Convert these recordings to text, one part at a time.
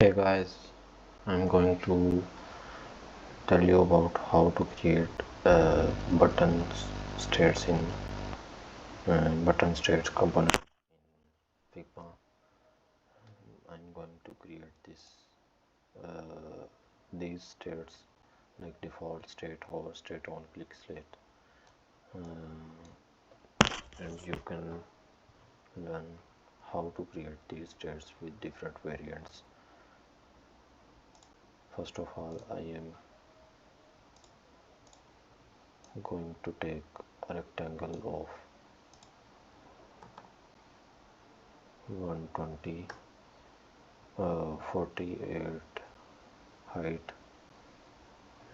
Hey guys, I'm going to tell you about how to create button states in button states component in Figma. I'm going to create these states like default state, hover state, on click state, and you can learn how to create these states with different variants. First of all, I am going to take a rectangle of 120 48 height,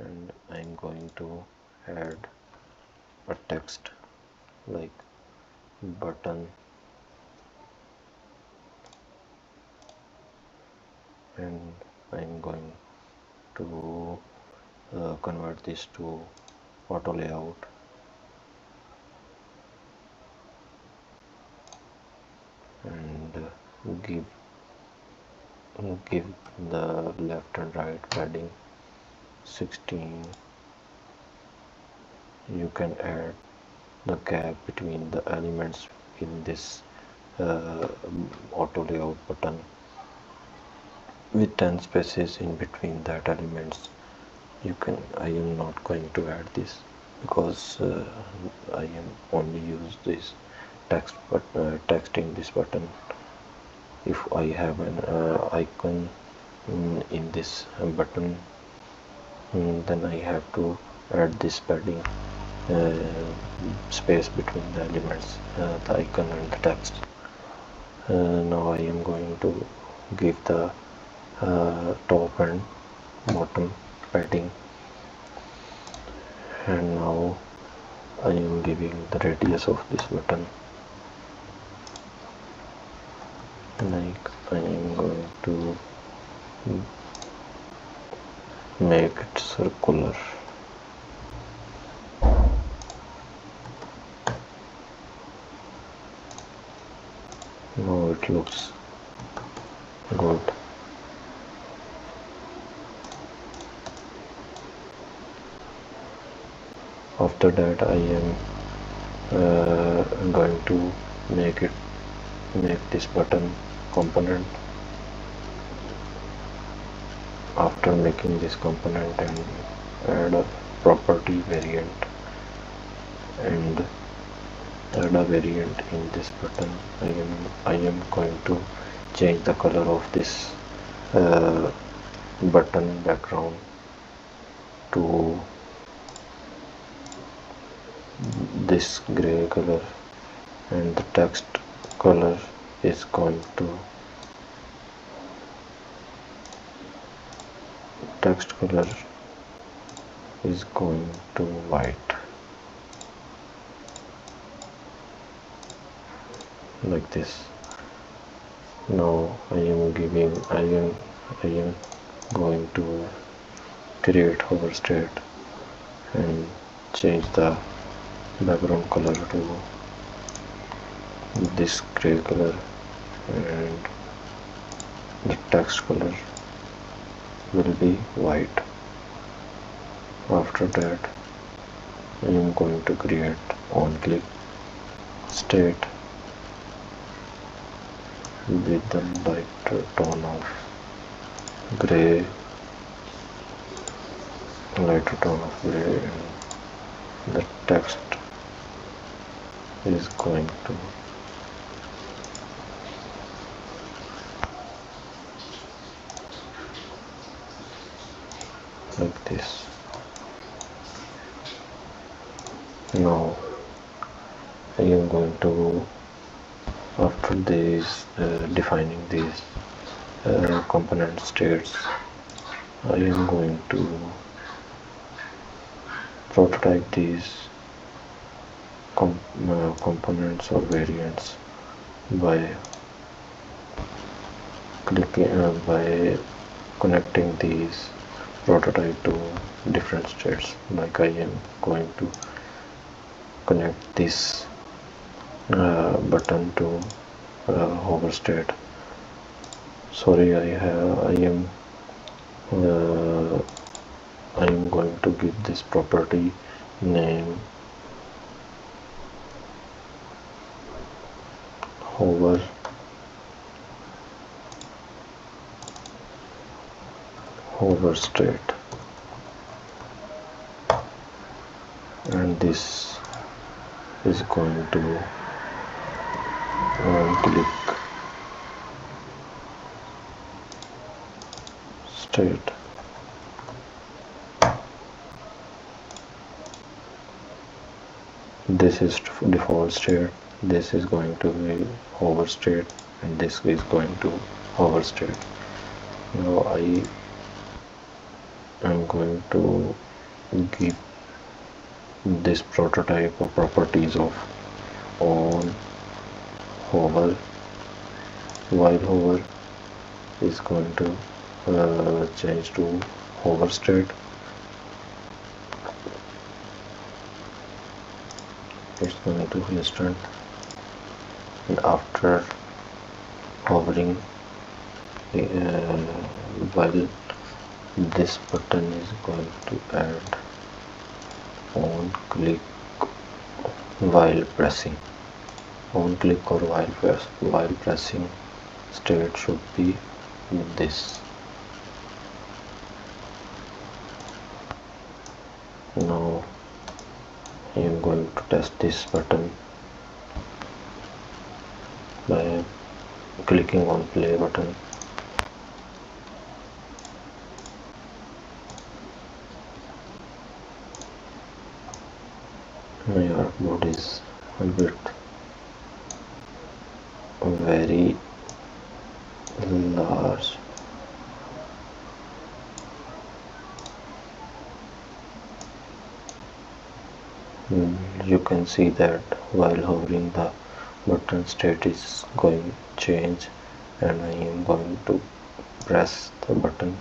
and I'm going to add a text like button, and I'm going to convert this to auto layout, and give the left and right padding 16. You can add the gap between the elements in this auto layout button with 10 spaces in between that elements. I am not going to add this because I am only use this text in this button. If I have an icon in this button, then I have to add this padding space between the elements, the icon and the text. Now I am going to give the top and bottom padding, and now I am giving the radius of this button, like I am going to make it circular. Now it looks good. After that I am going to make this button component. After making this component, and add a property variant and add a variant in this button, I am going to change the color of this button background to this gray color, and the text color is going to white, like this. Now I am going to create hover state and change the background color to this gray color, and the text color will be white. After that I am going to create on click state with the lighter tone of gray, and the text is going to like this. Now I am going to, after this defining these component states, I am going to prototype these components or variants by connecting these prototype to different states. Like I am going to connect this button to hover state. sorry, uh, I am going to give this property name hover state, and this is going to click state. This is default state, this is going to be hover state, and this is going to hover state. Now I am going to give this prototype of properties of on hover. While hover is going to change to hover state. It's going to be instant, and after hovering while this button is going to add on click while pressing. On click or while pressing state should be this. Now I am going to test this button by clicking on play button. My artboard is a bit very large. You can see that while hovering the button state is going to change, and I am going to press the button.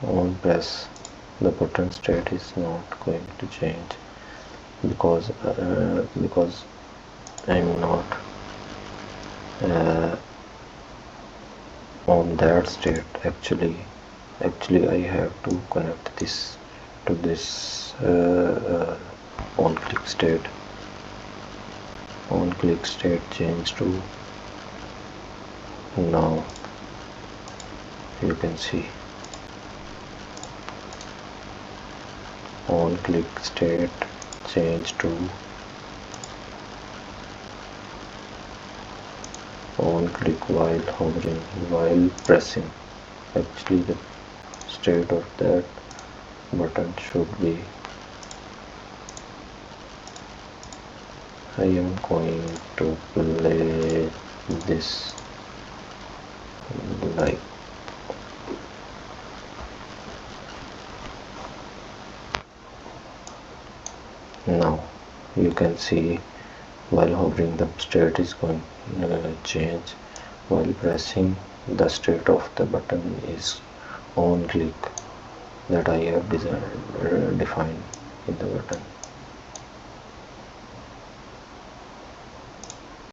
On press, the button state is not going to change because I'm not on that state. Actually I have to connect this to this on click state. On click state change to, now you can see on click state change to on click while hovering, while pressing. Actually the state of that button should be, I am going to play this like now. You can see while hovering the state is going to change, while pressing the state of the button is on click that I have defined in the button.